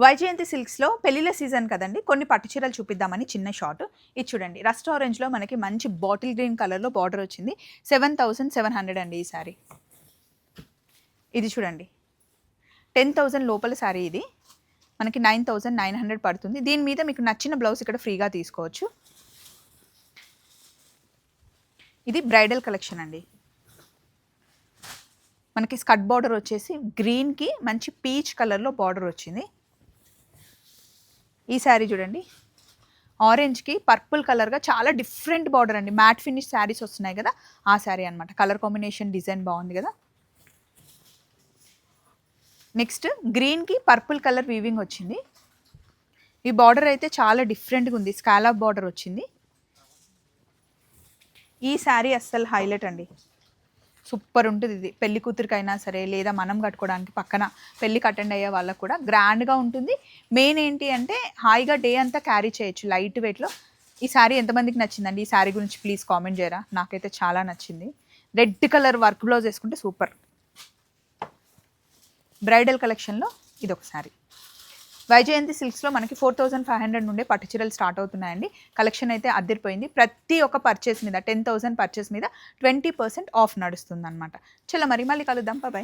వైజయంతి సిల్క్స్లో పెళ్లిళ్ళ సీజన్ కదండి, కొన్ని పట్టు చీరలు చూపిద్దామని చిన్న షార్ట్. ఇది చూడండి, రస్ట్ ఆరెంజ్లో మనకి మంచి బాటిల్ గ్రీన్ కలర్లో బార్డర్ వచ్చింది. 7,700 అండి ఈ శారీ. ఇది చూడండి, 10,000 లోపల శారీ. ఇది మనకి 9,900 పడుతుంది. దీని మీద మీకు నచ్చిన బ్లౌజ్ ఇక్కడ ఫ్రీగా తీసుకోవచ్చు. ఇది బ్రైడల్ కలెక్షన్ అండి. మనకి స్కర్ట్ బార్డర్ వచ్చేసి గ్రీన్కి మంచి పీచ్ కలర్లో బార్డర్ వచ్చింది. ఈ శారీ చూడండి, ఆరెంజ్కి పర్పుల్ కలర్గా చాలా డిఫరెంట్ బార్డర్ అండి. మ్యాట్ ఫినిష్ శారీస్ వస్తున్నాయి కదా, ఆ శారీ అనమాట. కలర్ కాంబినేషన్ డిజైన్ బాగుంది కదా. నెక్స్ట్ గ్రీన్కి పర్పుల్ కలర్ వీవింగ్ వచ్చింది. ఈ బార్డర్ అయితే చాలా డిఫరెంట్గా ఉంది, స్కాలప్ బార్డర్ వచ్చింది. ఈ శారీ అస్సలు హైలైట్ అండి, సూపర్ ఉంటుంది. ఇది పెళ్లి కూతురికైనా సరే, లేదా మనం కట్టుకోవడానికి పక్కన పెళ్ళికి అటెండ్ అయ్యే వాళ్ళకు కూడా గ్రాండ్గా ఉంటుంది. మెయిన్ ఏంటి అంటే హాయిగా డే అంతా క్యారీ చేయొచ్చు లైట్ వెయిట్లో. ఈ శారీ ఎంతమందికి నచ్చిందండి? ఈ శారీ గురించి ప్లీజ్ కామెంట్ చేయరా. నాకైతే చాలా నచ్చింది. రెడ్ కలర్ వర్క్ బ్లౌజ్ వేసుకుంటే సూపర్. బ్రైడల్ కలెక్షన్లో ఇదొక శారీ. వైజయంతి సిల్క్స్లో మనకి 4,500 నుండే పట్టు చీరలు స్టార్ట్ అవుతున్నాయండి. కలెక్షన్ అయితే అద్దరిపోయింది. ప్రతి ఒక్క పర్చేస్ మీద 10,000 పర్చేస్ మీద 20% ఆఫ్ నడుస్తుంది అనమాట. చలో మరి మళ్ళీ కలుద్దాం. బాయ్.